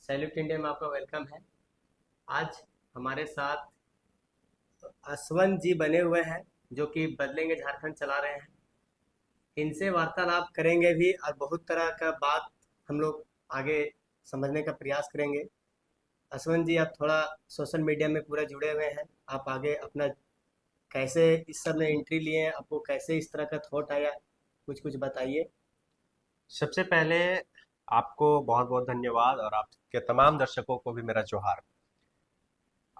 Salute India में आपका welcome है। आज हमारे साथ असवन जी बने हुए हैं, जो कि बदलेंगे झारखंड चला रहे हैं। इनसे वार्तालाप करेंगे भी और बहुत तरह का बात हम लोग आगे समझने का प्रयास करेंगे। असवन जी, आप थोड़ा सोशल मीडिया में पूरा जुड़े हुए हैं। आप आगे अपना कैसे इस सब में एंट्री लिए हैं, आपको कैसे इस तरह का थॉट आया, कुछ कुछ बताइए। सबसे पहले आपको बहुत बहुत धन्यवाद और आपके तमाम दर्शकों को भी मेरा जोहार।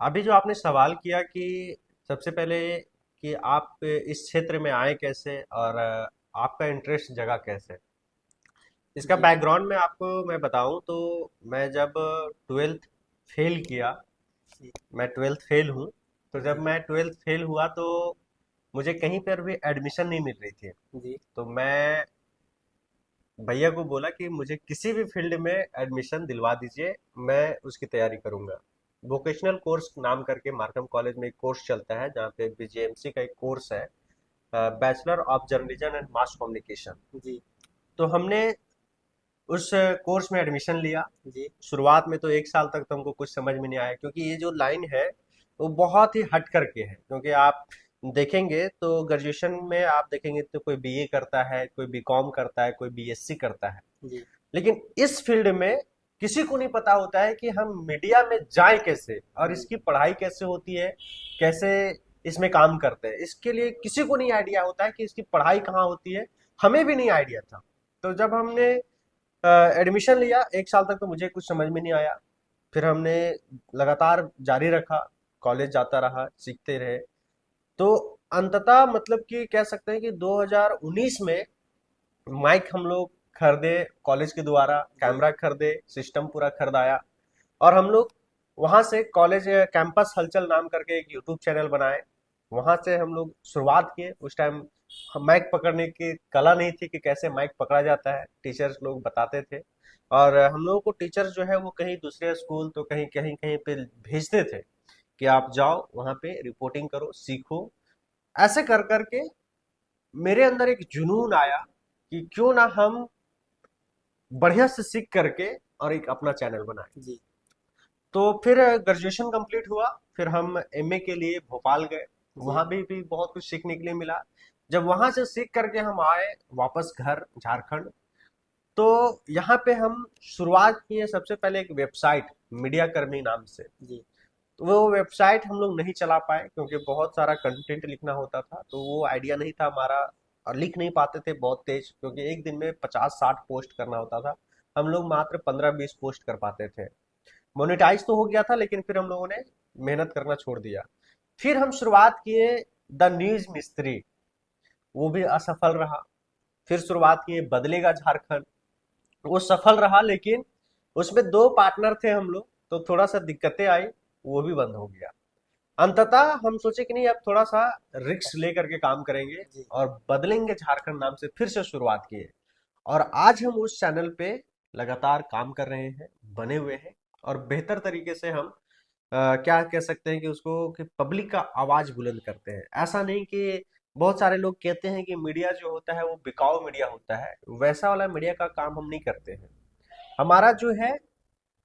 अभी जो आपने सवाल किया कि सबसे पहले कि आप इस क्षेत्र में आए कैसे और आपका इंटरेस्ट जगा कैसे। इसका जी। बैकग्राउंड में आपको मैं बताऊं तो मैं जब ट्वेल्थ फेल किया, जी। मैं ट्वेल्थ फेल हूं। तो जब जी। मैं ट्वेल्थ फेल हुआ तो मुझे कहीं पर भी एडमिशन नहीं मिल रही थी। जी। तो मैं भैया को बोला कि मुझे किसी भी फील्ड में एडमिशन दिलवा दीजिए, मैं उसकी तैयारी करूंगा। वोकेशनल कोर्स नाम करके मार्कम कॉलेज में एक कोर्स चलता है जहाँ पे बीजेएमसी का एक कोर्स है, bachelor of journalism and mass communication. जी। तो हमने उस कोर्स में एडमिशन लिया। जी। शुरुआत में तो एक साल तक तो हमको कुछ समझ में नहीं आया, क्योंकि ये जो लाइन है वो बहुत ही हट करके है। क्योंकि आप देखेंगे तो ग्रेजुएशन में आप देखेंगे तो कोई बीए करता है, कोई बीकॉम करता है, कोई बीएससी करता है। जी। लेकिन इस फील्ड में किसी को नहीं पता होता है कि हम मीडिया में जाएं कैसे और जी। इसकी पढ़ाई कैसे होती है, कैसे इसमें काम करते हैं। इसके लिए किसी को नहीं आइडिया होता है कि इसकी पढ़ाई कहाँ होती है। हमें भी नहीं आइडिया था। तो जब हमने एडमिशन लिया, एक साल तक तो मुझे कुछ समझ में नहीं आया। फिर हमने लगातार जारी रखा, कॉलेज जाता रहा, सीखते रहे। तो अंततः मतलब कि कह सकते हैं कि 2019 में माइक हम लोग खरीदे, कॉलेज के द्वारा जी। कैमरा खरीदे, सिस्टम पूरा खरीदाया। और हम लोग वहां से कॉलेज कैंपस हलचल नाम करके एक यूट्यूब चैनल बनाए। वहां से हम लोग शुरुआत किए। उस टाइम माइक पकड़ने की कला नहीं थी कि कैसे माइक पकड़ा जाता है, टीचर्स लोग बताते थे। और हम लोगों को टीचर्स जो है वो कहीं दूसरे स्कूल तो कहीं कहीं कहीं पे भेजते थे कि आप जाओ वहां पे रिपोर्टिंग करो, सीखो। ऐसे कर करके मेरे अंदर एक जुनून आया कि क्यों ना हम बढ़िया से सीख करके और एक अपना चैनल बनाए। जी। तो फिर ग्रेजुएशन कंप्लीट हुआ। फिर हम एमए के लिए भोपाल गए। जी। वहां भी बहुत कुछ सीखने के लिए मिला। जब वहां से सीख करके हम आए वापस घर झारखंड, तो यहाँ पे हम शुरुआत किए सबसे पहले एक वेबसाइट, मीडिया कर्मी नाम से। जी। तो वो वेबसाइट हम लोग नहीं चला पाए क्योंकि बहुत सारा कंटेंट लिखना होता था, तो वो आइडिया नहीं था हमारा। और लिख नहीं पाते थे बहुत तेज, क्योंकि एक दिन में 50-60 पोस्ट करना होता था। हम लोग मात्र 15-20 पोस्ट कर पाते थे। मोनेटाइज तो हो गया था, लेकिन फिर हम लोगों ने मेहनत करना छोड़ दिया। फिर हम शुरुआत किए द न्यूज मिस्त्री, वो भी असफल रहा। फिर शुरुआत किए बदलेगा झारखंड, वो सफल रहा, लेकिन उसमें दो पार्टनर थे हम लोग, तो थोड़ा सा दिक्कतें आई, वो भी बंद हो गया। अंततः हम सोचे कि नहीं, अब थोड़ा सा रिस्क लेकर के काम करेंगे जी। और बदलेंगे झारखंड नाम से फिर से शुरुआत किए। और आज हम उस चैनल पे लगातार काम कर रहे हैं, बने हुए हैं। और बेहतर तरीके से हम क्या कह सकते हैं कि उसको कि पब्लिक का आवाज बुलंद करते हैं। ऐसा नहीं कि बहुत सारे लोग कहते हैं कि मीडिया जो होता है वो बिकाऊ मीडिया होता है, वैसा वाला मीडिया का काम हम नहीं करते हैं। हमारा जो है,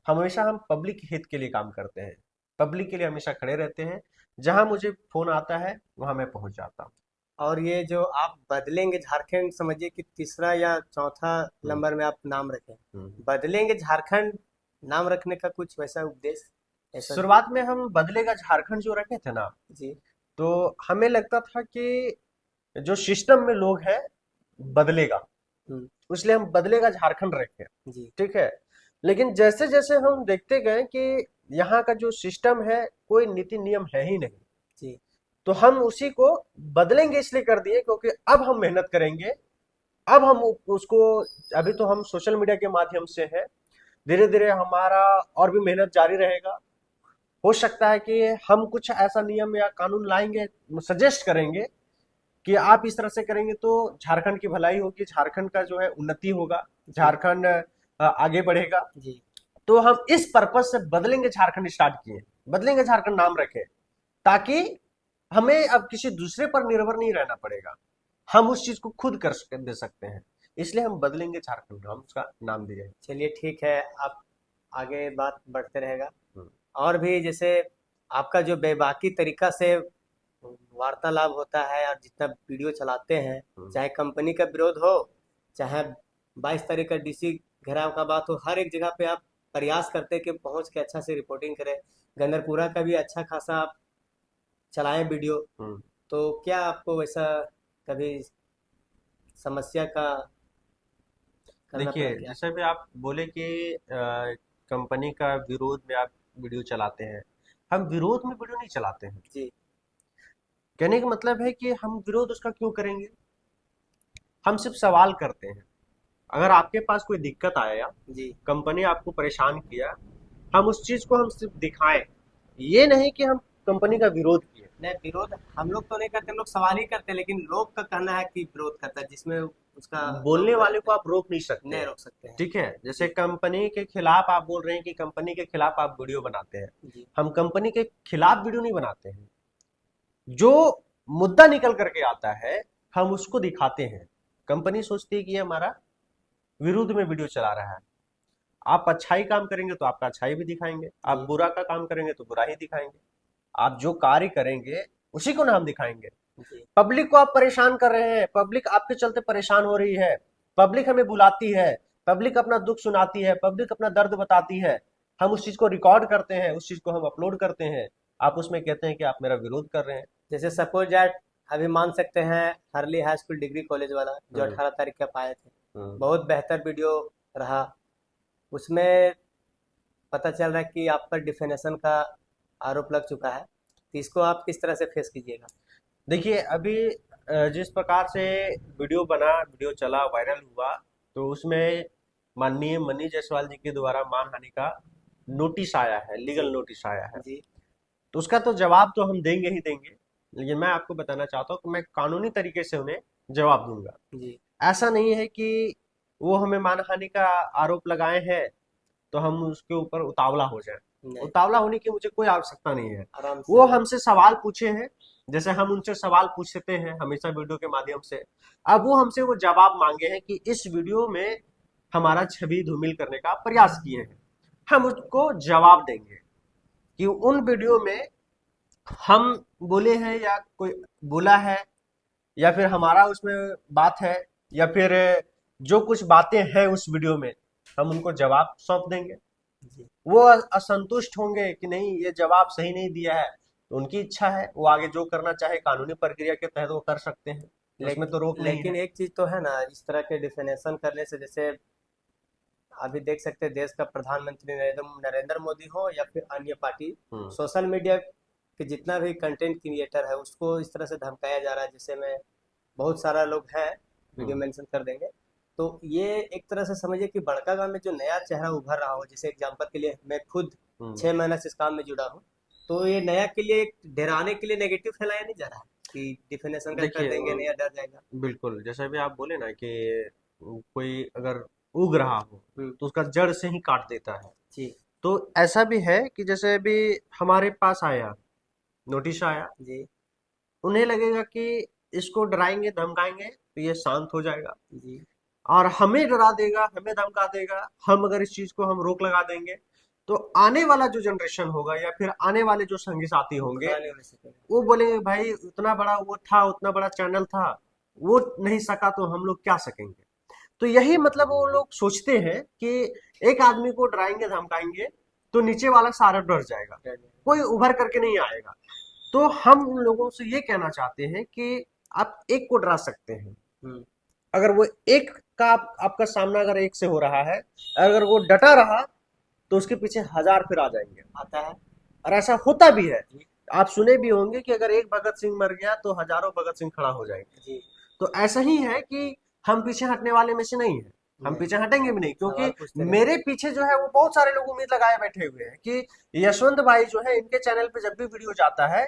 हमेशा हम पब्लिक हित के लिए काम करते हैं, पब्लिक के लिए हमेशा खड़े रहते हैं। जहां मुझे फोन आता है वहां मैं पहुंच जाता हूँ। और ये जो आप बदलेंगे झारखंड, समझिए कि तीसरा या चौथा हम्म। नंबर में आप नाम रखें। हम्म। बदलेंगे झारखंड नाम रखने का कुछ वैसा उद्देश्य ऐसा? शुरुआत में हम बदलेगा झारखंड जो रखे थे ना, जी। तो हमें लगता था कि जो सिस्टम में लोग हैं बदलेगा, हम्म। इसलिए हम बदलेगा झारखंड रखे। जी। ठीक है। लेकिन जैसे जैसे हम देखते गए कि यहाँ का जो सिस्टम है कोई नीति नियम है ही नहीं, जी। तो हम उसी को बदलेंगे इसलिए कर दिए क्योंकि अब हम मेहनत करेंगे। अब हम उसको, अभी तो हम सोशल मीडिया के माध्यम से है, धीरे धीरे हमारा और भी मेहनत जारी रहेगा। हो सकता है कि हम कुछ ऐसा नियम या कानून लाएंगे, सजेस्ट करेंगे कि आप इस तरह से करेंगे तो झारखंड की भलाई होगी, झारखंड का जो है उन्नति होगा, जी। झारखंड आगे बढ़ेगा। जी। तो हम इस पर्पज से बदलेंगे झारखंड स्टार्ट किए, बदलेंगे झारखंड नाम रखे, ताकि हमें अब किसी दूसरे पर निर्भर नहीं रहना पड़ेगा। हम उस चीज को खुद दे सकते हैं। इसलिए हम बदलेंगे झारखंड नाम, उसका नाम दिए हैं। चलिए ठीक है। आप आगे बात बढ़ते रहेगा। हम्म, और भी जैसे आपका जो बेबाकी तरीका से वार्तालाप होता है और जितना वीडियो चलाते हैं, हम्म, चाहे कंपनी का विरोध हो, चाहे 22 तारीख का डीसी घेराव का बात हो, हर एक जगह पे आप प्रयास करते हैं कि पहुंच के अच्छा से रिपोर्टिंग करें। गंदरपुरा का भी अच्छा खासा आप चलाएं वीडियो। हम्म। तो क्या आपको वैसा कभी समस्या का करना पड़ा देखिए, क्या? जैसे भी आप बोले कि कंपनी का विरोध में आप वीडियो चलाते हैं, हम विरोध में वीडियो नहीं चलाते हैं। जी। कहने का मतलब है कि हम विरोध उसका क्यों करेंगे, हम सिर्फ सवाल करते हैं। अगर आपके पास कोई दिक्कत आया, जी। कंपनी आपको परेशान किया, हम उस चीज को हम सिर्फ दिखाएं, ये नहीं कि हम कंपनी का विरोध किए। नहीं, विरोध हम लोग तो नहीं करते, हम लोग सवाल ही करते हैं, लेकिन लोग का कहना है कि विरोध करता है, जिसमें उसका बोलने लोग वाले को आप रोक नहीं सकते नहीं हैं। रोक सकते हैं। ठीक है, जैसे जी। कंपनी के खिलाफ आप बोल रहे हैं कि कंपनी के खिलाफ आप वीडियो बनाते हैं, जी। हम कंपनी के खिलाफ वीडियो नहीं बनाते हैं। जो मुद्दा निकल करके आता है, हम उसको दिखाते हैं। कंपनी सोचती है कि ये हमारा विरुद्ध में वीडियो चला रहा है। आप अच्छाई काम करेंगे तो आपका अच्छाई भी दिखाएंगे, आप जी। बुरा का काम करेंगे तो बुरा ही दिखाएंगे। आप जो कार्य करेंगे उसी को ना हम दिखाएंगे। जी। पब्लिक को आप परेशान कर रहे हैं, पब्लिक आपके चलते परेशान हो रही है, पब्लिक हमें बुलाती है, पब्लिक अपना दुख सुनाती है, पब्लिक अपना दर्द बताती है, हम उस चीज को रिकॉर्ड करते हैं, उस चीज को हम अपलोड करते हैं। आप उसमें कहते हैं कि आप मेरा विरोध कर रहे हैं। जैसे सपोज दैट अभी मान सकते हैं हरली हाई स्कूल डिग्री कॉलेज वाला जो हम्म, 18 तारीख के आप आए थे, हम्म। बहुत बेहतर वीडियो रहा। उसमें पता चल रहा है कि आप पर डिफेमेशन का आरोप लग चुका है, तो इसको आप किस तरह से फेस कीजिएगा? देखिए, अभी जिस प्रकार से वीडियो बना, वीडियो चला, वायरल हुआ, तो उसमें माननीय मनीष जायसवाल जी के द्वारा मानहानि का नोटिस आया है, जी। लीगल नोटिस आया है। जी। तो उसका तो जवाब तो हम देंगे ही देंगे, लेकिन मैं आपको बताना चाहता हूँ कि मैं कानूनी तरीके से उन्हें जवाब दूंगा। जी। ऐसा नहीं है कि वो हमें मानहानि का आरोप लगाए हैं तो हम उसके ऊपर उतावला हो जाएं। नहीं, उतावला होने की मुझे कोई आवश्यकता नहीं है। आराम से। वो हमसे सवाल पूछे हैं, जैसे हम उनसे सवाल पूछते हैं हमेशा वीडियो के माध्यम से। अब वो हमसे वो जवाब मांगे हैं कि इस वीडियो में हमारा छवि धूमिल करने का प्रयास किए हैं, हम उसको जवाब देंगे कि उन वीडियो में हम बोले हैं या कोई बोला है, या फिर हमारा उसमें बात है, या फिर जो कुछ बातें हैं उस वीडियो में, हम उनको जवाब सौंप देंगे। जी। वो असंतुष्ट होंगे कि नहीं ये जवाब सही नहीं दिया है, तो उनकी इच्छा है, वो आगे जो करना चाहे कानूनी प्रक्रिया के तहत वो कर सकते हैं, उसमें तो रोक नहीं लेकिन है। एक चीज तो है ना, इस तरह के डिफेनेशन करने से, जैसे अभी देख सकते हैं देश का प्रधानमंत्री नरेंद्र मोदी हो या फिर अन्य पार्टी, हम्म, सोशल मीडिया के जितना भी कंटेंट क्रिएटर है उसको इस तरह से धमकाया जा रहा है, जैसे मैं बहुत सारा लोग हैं, वीडियो हम्म, मेंशन कर देंगे। तो ये एक तरह से समझिए कि बड़कागांव में जो नया चेहरा उभर रहा हो, जैसे एग्जांपल के लिए मैं खुद हम्म। 6 महीने से इस काम में जुड़ा हूँ, तो ये नया के लिए एक डराने के लिए नेगेटिव फैलाया नहीं जा रहा है कि डिफेनेशन का कर देखिए, देंगे, नया डर जाएगा। बिल्कुल जैसे भी आप बोले ना कि कोई अगर उग रहा हो हम्म। तो उसका जड़ से ही काट देता है। जी। तो ऐसा भी है कि जैसे अभी हमारे पास आया, नोटिस आया, जी। उन्हें लगेगा कि इसको डराएंगे धमकाएंगे तो ये शांत हो जाएगा, जी। और हमें डरा देगा, हमें धमका देगा। हम अगर इस चीज को हम रोक लगा देंगे तो आने वाला जो जनरेशन होगा या फिर आने वाले जो संगी साथी वो होंगे, खड़ा नहीं हो सकेगा। वो बोलेंगे भाई उतना बड़ा वो था, उतना बड़ा चैनल था, वो नहीं सका तो हम लोग क्या सकेंगे। तो यही मतलब वो लोग सोचते हैं कि एक आदमी को डराएंगे धमकाएंगे तो नीचे वाला सारा डर जाएगा, डर जाएगा। कोई उभर करके नहीं आएगा। तो हम उन लोगों से ये कहना चाहते हैं कि आप एक को डरा सकते हैं, हम्म। अगर वो एक का आपका सामना अगर एक से हो रहा है, अगर वो डटा रहा तो उसके पीछे हजार फिर आ जाएंगे, आता है। और ऐसा होता भी है। जी। आप सुने भी होंगे कि अगर एक भगत सिंह मर गया तो हजारों भगत सिंह खड़ा हो जाएंगे। जी। तो ऐसा ही है कि हम पीछे हटने वाले में से नहीं है, हम नहीं, पीछे हटेंगे भी नहीं, सवाल क्योंकि पूछते मेरे रहेंगे। पीछे जो है वो बहुत सारे लोग उम्मीद लगाए बैठे हुए हैं कि यशवंत भाई जो है इनके चैनल पे जब भी वीडियो जाता है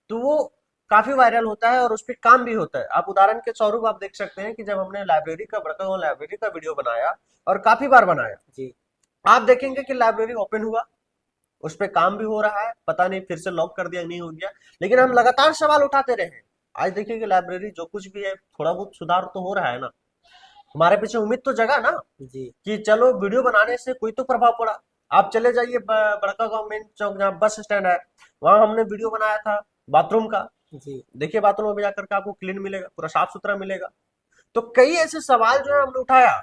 तो वो काफी वायरल होता है और उस पर काम भी होता है। आप उदाहरण के स्वरूप आप देख सकते हैं कि जब हमने लाइब्रेरी का, बड़कागांव लाइब्रेरी का वीडियो बनाया, और काफी बार बनाया, जी। आप देखेंगे कि लाइब्रेरी ओपन हुआ, उस पे काम भी हो रहा है, पता नहीं फिर से लॉक कर दिया नहीं हो गया, लेकिन हम लगातार सवाल उठाते रहे। आज देखिए कि लाइब्रेरी जो कुछ भी है थोड़ा बहुत सुधार तो हो रहा है ना, हमारे पीछे उम्मीद तो जगा ना जी। कि चलो वीडियो बनाने से कोई तो प्रभाव पड़ा। आप चले जाइए बड़का गांव मेन चौक जहाँ बस स्टैंड है, वहां हमने वीडियो बनाया था बाथरूम का। जी। देखिए बाथरूम में जाकर के आपको क्लीन मिलेगा, पूरा साफ सुथरा मिलेगा। तो कई ऐसे सवाल जो है हमने उठाया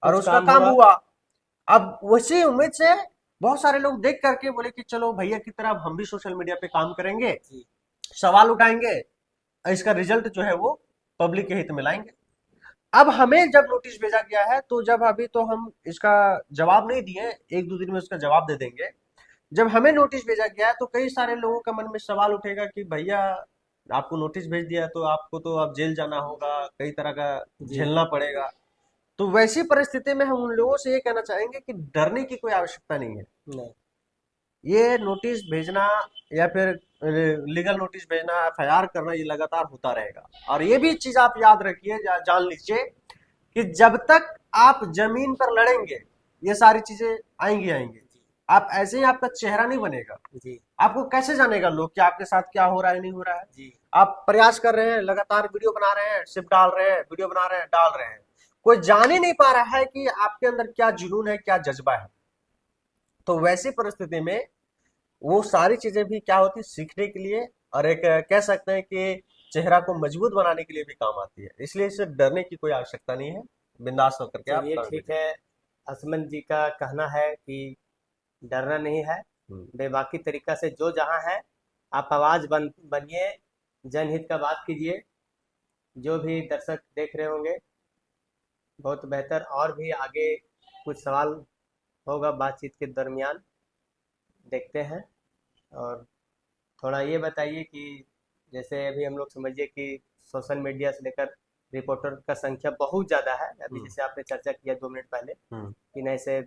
और कुछ उसका काम काम हुआ। हुआ। अब उसी उम्मीद से बहुत सारे लोग देख करके बोले कि चलो भैया की तरह अब हम भी सोशल मीडिया पे काम करेंगे, जी। सवाल उठाएंगे, इसका रिजल्ट जो है वो पब्लिक के हित में लाएंगे। अब हमें जब नोटिस भेजा गया है, तो जब अभी तो हम इसका जवाब नहीं दिए, एक दो दिन में उसका जवाब दे देंगे। जब हमें नोटिस भेजा गया है तो कई सारे लोगों का मन में सवाल उठेगा कि भैया आपको नोटिस भेज दिया तो आपको तो अब जेल जाना होगा, कई तरह का जी। झेलना पड़ेगा। तो वैसी परिस्थिति में हम उन लोगों से ये कहना चाहेंगे कि डरने की कोई आवश्यकता नहीं है। नहीं। ये नोटिस भेजना या फिर लीगल नोटिस भेजना, एफआईआर करना, ये लगातार होता रहेगा। और ये भी चीज आप याद रखिए, जान लीजिए कि जब तक आप जमीन पर लड़ेंगे ये सारी चीजें आएंगी आएंगी। जी। आप ऐसे ही आपका चेहरा नहीं बनेगा। जी। आपको कैसे जानेगा लोग कि आपके साथ क्या हो रहा है नहीं हो रहा है। जी। आप प्रयास कर रहे हैं, लगातार वीडियो बना रहे हैं, सिर्फ डाल रहे हैं, वीडियो बना रहे हैं, डाल रहे हैं, कोई जान ही नहीं पा रहा है कि आपके अंदर क्या जुनून है, क्या जज्बा है। तो वैसी परिस्थिति में वो सारी चीजें भी क्या होती है, सीखने के लिए और एक कह सकते हैं कि चेहरा को मजबूत बनाने के लिए भी काम आती है। इसलिए इससे डरने की कोई आवश्यकता नहीं है, बिंदास होकर के आप चलिए काम ठीक करिए। है। असमन जी का कहना है कि डरना नहीं है। हम्म। बेबाकी तरीका से जो जहाँ है, आप आवाज बनिए, जनहित का बात कीजिए। जो भी दर्शक देख रहे होंगे, बहुत बेहतर। और भी आगे कुछ सवाल होगा बातचीत के दरमियान, देखते हैं। और थोड़ा ये बताइए कि जैसे अभी हम लोग समझिए कि सोशल मीडिया से लेकर रिपोर्टर का संख्या बहुत ज़्यादा है। अभी हम्म। जैसे आपने चर्चा किया 2 मिनट पहले हम्म। कि नहीं से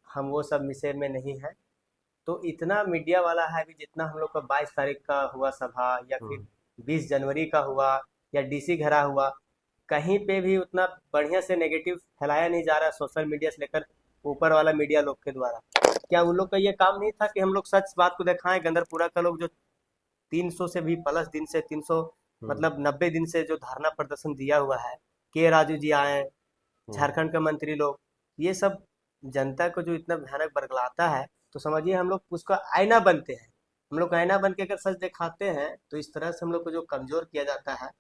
हम वो सब विषय में नहीं है। तो इतना मीडिया वाला है अभी, जितना हम लोग का 22 तारीख का हुआ सभा, या फिर हम्म। 20 जनवरी का हुआ, या डीसी घेरा हुआ, कहीं पे भी उतना बढ़िया से नेगेटिव फैलाया नहीं जा रहा सोशल मीडिया से लेकर ऊपर वाला मीडिया लोग के द्वारा। क्या उन लोग का ये काम नहीं था कि हम लोग सच बात को दिखाएं? गंदरपुरा का लोग जो 300 से भी प्लस दिन से 300, हम्म। मतलब 90 दिन से जो धरना प्रदर्शन दिया हुआ है, के राजू जी आए, हम्म। झारखंड के मंत्री लोग, ये सब जनता को जो इतना भयानक बरगलाता है, तो समझिए हम लोग उसका आईना बनते हैं। हम लोग आईना बन के अगर सच दिखाते हैं, तो इस तरह से हम लोग को जो कमजोर किया जाता है।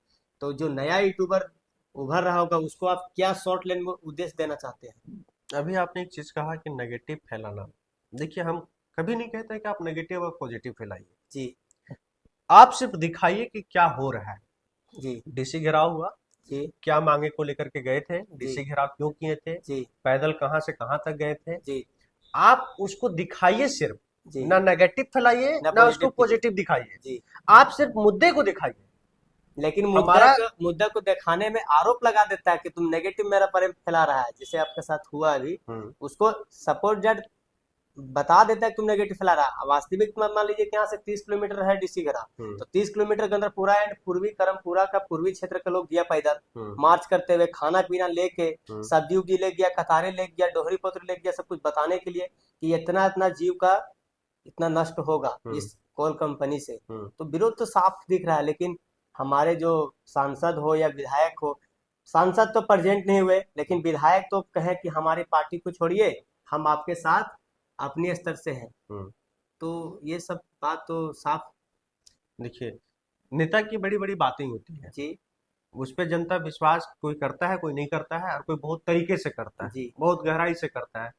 तो जो नया यूट्यूबर उभर रहा होगा, उसको आप क्या शॉर्ट लेन में उद्देश्य देना चाहते हैं? अभी आपने एक चीज कहा कि नेगेटिव फैलाना। देखिए हम कभी नहीं कहते कि आप नेगेटिव और पॉजिटिव फैलाइए। जी। आप सिर्फ दिखाइए कि क्या हो रहा है। जी। डीसी घेराव हुआ, जी। क्या मांगे को लेकर के गए थे, जी। डीसी घेराव क्यों किए थे, जी। पैदल कहां से कहां तक गए थे। जी। आप उसको दिखाइए सिर्फ, जी। ना नेगेटिव फैलाइए ना ना उसको पॉजिटिव कीजिए। पॉजिटिव दिखाइए। जी। आप सिर्फ मुद्दे को दिखाइए। लेकिन हमारा मुद्दा को दिखाने में आरोप लगा देता है कि तुम नेगेटिव मेरा पर फैला रहा है, जैसे आपके साथ हुआ अभी। हम्म। उसको सपोर्ट जज बता देता है कि तुम नेगेटिव फैला रहा है। वास्तविक मान मान लीजिए कि यहाँ से 30 किलोमीटर है डीसी घरा, हम्म। तो 30 किलोमीटर के अंदर पूरा एंड पूर्वी करमपुरा का पूर्वी क्षेत्र के लोग गया पैदल हम्म। मार्च करते हुए, खाना पीना लेके, हम्म। सब्जी उब्जी ले गया, कतारे ले गया, डोहरी पत्र ले गया, सब कुछ बताने के लिए कि इतना इतना जीव का इतना नष्ट होगा हम्म। इस कोल कंपनी से। हम्म। तो विरोध तो साफ दिख रहा है। लेकिन हमारे जो सांसद हो या विधायक हो, सांसद तो प्रेजेंट नहीं हुए, लेकिन विधायक तो कहें कि हमारी पार्टी को छोड़िए, हम आपके साथ अपने स्तर से हैं। हम्म। तो ये सब बात तो साफ। देखिए नेता की बड़ी बड़ी बातें होती है, जी। उस पे जनता विश्वास कोई करता है, कोई नहीं करता है, और कोई बहुत तरीके से करता है, जी। बहुत गहराई से करता है।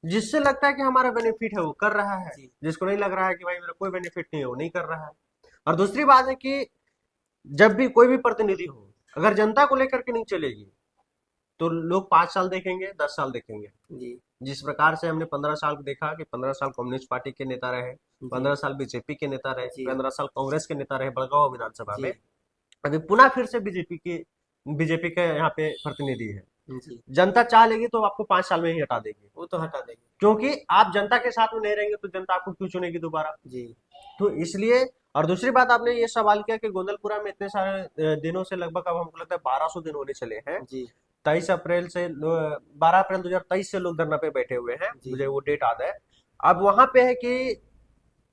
जिससे लगता है कि हमारा बेनिफिट है वो कर रहा है, जी। जिसको नहीं लग रहा है कि भाई मेरा कोई बेनिफिट नहीं है वो नहीं कर रहा है। और दूसरी बात है कि जब भी कोई भी प्रतिनिधि हो, अगर जनता को लेकर के नहीं चलेगी तो लोग 5 साल देखेंगे, 10 साल देखेंगे। जी। जिस प्रकार से हमने 15 साल देखा कि 15 साल कम्युनिस्ट पार्टी के नेता रहे, जी। 15 साल बीजेपी के नेता रहे, जी। 15 साल कांग्रेस के नेता रहे बड़गांव विधानसभा जी। में, अभी पुनः फिर से बीजेपी के यहाँ पे प्रतिनिधि है। जी। जनता चाह लेगी तो आपको 5 साल में ही हटा देगी, वो तो हटा देंगे। क्योंकि आप जनता के साथ में नहीं रहेंगे तो जनता आपको क्यों चुनेगी दोबारा। जी। तो इसलिए, और दूसरी बात आपने ये सवाल किया कि गोंदलपुरा में इतने सारे दिनों से, लगभग अब हमको लगता है 1200 दिन होने चले हैं। जी। 23 अप्रैल से 12 अप्रैल 2023 से लोग धरना पे बैठे हुए हैं, जी। मुझे वो डेट याद है। अब वहां पे है कि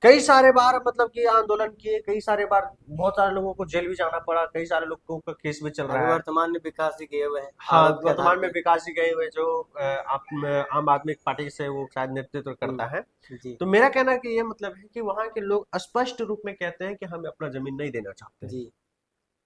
कई सारे बार मतलब कि आंदोलन किए, कई सारे बार बहुत सारे लोगों को जेल भी जाना पड़ा, कई सारे लोगों का केस भी चल अभी रहा है। वर्तमान में विकास जी गए हुए हैं हाँ, आरोप के आधार वर्तमान में पे। विकास जी गए हुए जो आम आदमी पार्टी से वो शायद नेतृत्व करता है। जी तो मेरा कहना कि ये मतलब है कि वहां के लोग स्पष्ट रूप में कहते हैं कि हम अपना जमीन नहीं देना चाहते हैं। जी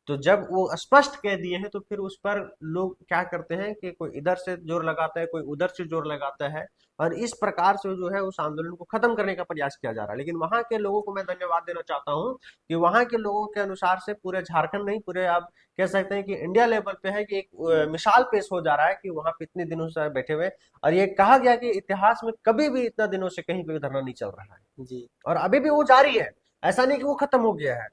तो जब वो स्पष्ट कह दिए हैं तो फिर उस पर लोग क्या करते हैं कि कोई इधर से जोर लगाता है, कोई उधर से जोर लगाता है, और इस प्रकार से जो है उस आंदोलन को खत्म करने का प्रयास किया जा रहा है। लेकिन वहां के लोगों को मैं धन्यवाद देना चाहता हूं कि वहां के लोगों के अनुसार से पूरे झारखंड नहीं, पूरे आप कह सकते हैं कि इंडिया लेवल पे है कि एक मिसाल पेश हो जा रहा है कि वहां पे इतने दिनों से बैठे हुए, और ये कहा गया कि इतिहास में कभी भी इतना दिनों से कहीं पे भी धरना नहीं चल रहा है, जी। और अभी भी वो जारी है। ऐसा नहीं कि वो खत्म हो गया है।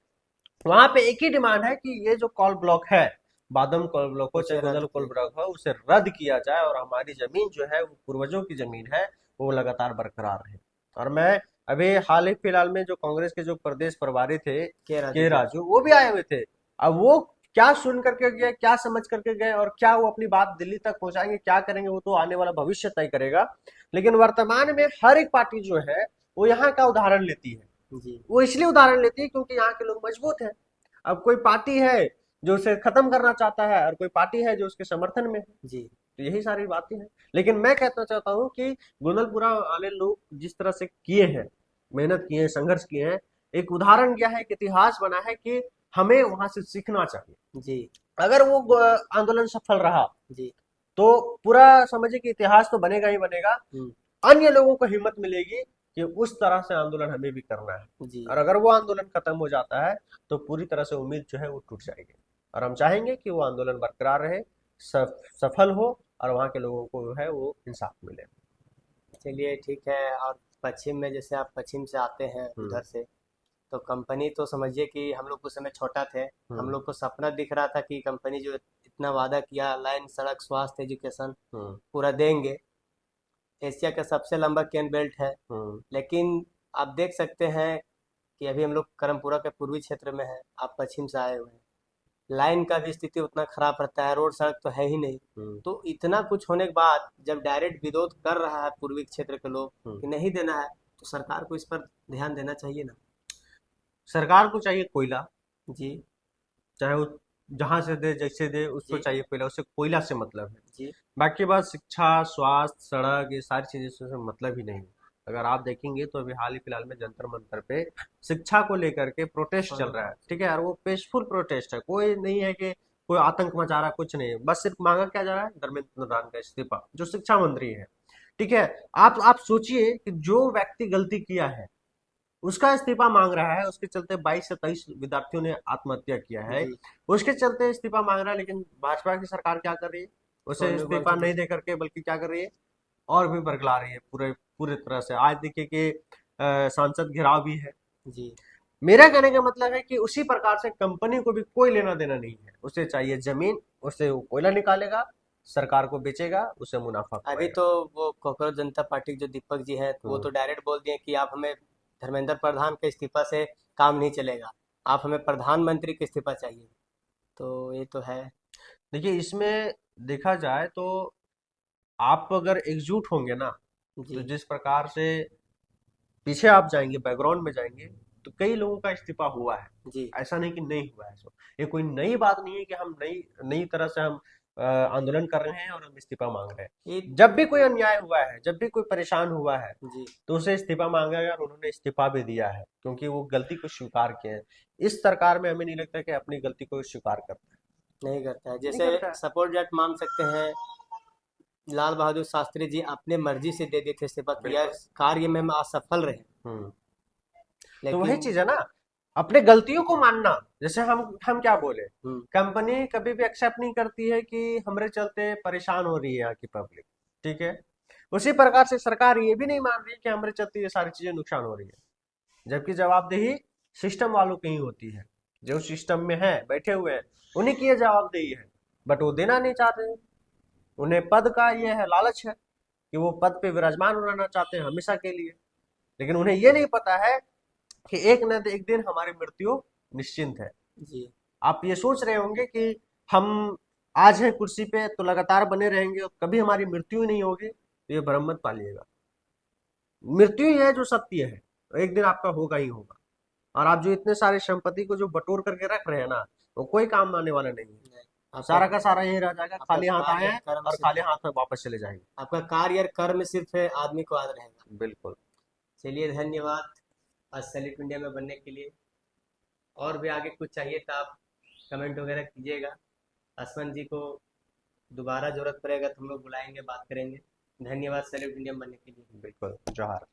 वहां पे एक ही डिमांड है कि ये जो कॉल ब्लॉक है, बादम कॉल ब्लॉक हो चाहे उसे रद्द गोदल कॉल किया जाए। ब्लॉक हो, उसे रद्द किया जाए और हमारी जमीन जो है वो पूर्वजों की जमीन है, वो लगातार बरकरार रहे। और मैं अभी हाल ही फिलहाल में जो कांग्रेस के जो प्रदेश प्रभारी थे के राजू के जी। राजू, वो भी आए हुए थे। अब वो क्या सुन करके गए, क्या समझ करके गए, और क्या वो अपनी बात दिल्ली तक पहुंचाएंगे, क्या करेंगे, वो तो आने वाला भविष्य तय करेगा। लेकिन वर्तमान में हर एक पार्टी जो है वो यहाँ का उदाहरण लेती है। जी वो इसलिए उदाहरण लेती है क्योंकि यहाँ के लोग मजबूत हैं। अब कोई पार्टी है जो उसे खत्म करना चाहता है, और कोई पार्टी है जो उसके समर्थन में है। जी तो यही सारी बातें हैं। लेकिन मैं कहना चाहता हूँ कि गोंदलपुरा वाले लोग जिस तरह से किए हैं, मेहनत किए हैं, संघर्ष किए हैं, एक उदाहरण दिया है, एक इतिहास बना है कि हमें वहां से सीखना चाहिए। जी अगर वो आंदोलन सफल रहा जी। तो पूरा समझिए कि इतिहास तो बनेगा ही बनेगा। हम्म। अन्य लोगों को हिम्मत मिलेगी कि उस तरह से आंदोलन हमें भी करना है। जी और अगर वो आंदोलन खत्म हो जाता है तो पूरी तरह से उम्मीद जो है वो टूट जाएगी। और हम चाहेंगे कि वो आंदोलन बरकरार रहे, सफल हो, और वहाँ के लोगों को जो है वो इंसाफ मिले। चलिए ठीक है। और पश्चिम में, जैसे आप पश्चिम से आते हैं हम्म। उधर से, तो कंपनी तो समझिए कि हम लोग उस समय छोटा थे। हम हम्म। लोग को सपना दिख रहा था कि कंपनी जो इतना वादा किया, लाइन, सड़क, स्वास्थ्य, एजुकेशन हम्म। पूरा देंगे। एशिया का सबसे लंबा केन बेल्ट है। हम्म। लेकिन आप देख सकते हैं कि अभी हम लोग करमपुरा के पूर्वी क्षेत्र में हैं, आप पश्चिम से आए हुए हैं। लाइन का भी स्थिति उतना खराब रहता है, रोड सड़क तो है ही नहीं। हम्म। तो इतना कुछ होने के बाद जब डायरेक्ट विरोध कर रहा है पूर्वी क्षेत्र के लोग हम्म। कि नहीं देना है, तो सरकार को इस पर ध्यान देना चाहिए ना। सरकार को चाहिए कोयला, जी चाहे वो जहां से दे, जैसे दे, उसको जी चाहिए कोयला, उससे कोयला से मतलब है। जी बाकी बात शिक्षा, स्वास्थ्य, सड़क, ये सारी चीजें से मतलब ही नहीं है। अगर आप देखेंगे तो अभी हाल ही फिलहाल में जंतर मंतर पे शिक्षा को लेकर के प्रोटेस्ट चल रहा है, ठीक है, और वो पीसफुल प्रोटेस्ट है, कोई नहीं है कि कोई आतंक मचा रहा, कुछ नहीं है। बस सिर्फ मांगा क्या जा रहा है, धर्मेंद्र प्रधान का इस्तीफा, जो शिक्षा मंत्री है। ठीक है। आप सोचिए कि जो व्यक्ति गलती किया है उसका इस्तीफा मांग रहा है, उसके चलते 22 से 23 विद्यार्थियों ने आत्महत्या किया है, जी। उसके चलते इस्तीफा मांग रहा है। लेकिन भाजपा की सरकार क्या कर रही है, उसे सोनू इस्तीफा बंसल। नहीं दे करके बल्कि क्या कर रही है, और भी बरगला रही है पूरे पूरे तरह से। आज देखिए कि सांसद घेराव भी है। जी मेरा कहने का मतलब है कि उसी प्रकार से कंपनी को भी कोई लेना देना नहीं है, उसे चाहिए जमीन, उसे वो कोयला निकालेगा, सरकार को बेचेगा, उसे मुनाफा अभी कमाएगा। तो वो कॉकरोच जनता पार्टी के जो दीपक जी है, वो हम्म। तो डायरेक्ट बोल दिए कि आप हमें, धर्मेंद्र प्रधान के इस्तीफा से काम नहीं चलेगा, आप हमें प्रधानमंत्री के इस्तीफा चाहिए। तो ये तो है। देखिए इसमें देखा जाए तो आप अगर एकजुट होंगे ना, तो जी जिस प्रकार से पीछे आप जाएंगे, बैकग्राउंड में जाएंगे, तो कई लोगों का इस्तीफा हुआ है। जी ऐसा नहीं कि नहीं हुआ है। सो ये कोई नई बात नहीं है कि हम नई नई तरह से हम आंदोलन कर रहे हैं और हम इस्तीफा मांग रहे ये। हैं। जब भी कोई अन्याय हुआ है, जब भी कोई परेशान हुआ है, जी तो उसे इस्तीफा मांगा है, और उन्होंने इस्तीफा भी दिया है क्योंकि वो गलती को स्वीकार किए हैं। इस सरकार में हमें नहीं लगता कि अपनी गलती को स्वीकार करता है। नहीं करता है। नहीं जैसे करता है। सपोर्ट डेट मान सकते हैं, लाल बहादुर शास्त्री जी अपने मर्जी से दे दिए थे इस्तीफा कि यह बिल्कुल। कार्य में हम असफल रहे। हम्म। तो वही लेकिन चीज है ना, अपने गलतियों को मानना। जैसे हम क्या बोले, हम्म। कंपनी कभी भी एक्सेप्ट नहीं करती है कि हमारे चलते परेशान हो रही है यहाँ की पब्लिक। ठीक है। उसी प्रकार से सरकार ये भी नहीं मान रही कि हमारे चलते ये सारी चीजें नुकसान हो रही है, जबकि जवाबदेही सिस्टम वालों की ही होती है। जो सिस्टम में है, बैठे हुए हैं, उन्हीं की ये जवाबदेही है। बट वो देना नहीं चाहते हैं। उन्हें पद का ये है, लालच है कि वो पद पे विराजमान रहना चाहते हैं हमेशा के लिए। लेकिन उन्हें ये नहीं पता है कि एक न एक दिन हमारी मृत्यु निश्चिंत है। जी आप ये सोच रहे होंगे कि हम आज हैं कुर्सी पे तो लगातार बने रहेंगे और कभी हमारी मृत्यु ही नहीं होगी, तो ये भ्रम मत पालिएगा। मृत्यु ही है जो सत्य है। एक दिन आपका होगा ही होगा। और आप जो इतने सारे संपत्ति को जो बटोर करके रख रहे हैं ना, वो कोई काम आने वाला नहीं है। नहीं, आपका सारा का सारा यही रह जाएगा, आपका खाली हाथ आए कार्य हैं कर्म और सिर्फ खाली हाथ में वापस चले जाएंगे। आपका कार्य और कर्म सिर्फ आदमी को याद रहेगा। बिल्कुल। चलिए, धन्यवाद आज सेलिब्रिटी इंडिया में बनने के लिए। और भी आगे कुछ चाहिए तो आप कमेंट वगैरह कीजिएगा। असवन जी को दोबारा जरूरत पड़ेगा तो हम लोग बुलाएंगे, बात करेंगे। धन्यवाद सेलिब्रिटी इंडिया में बनने के लिए। बिल्कुल, जोहार।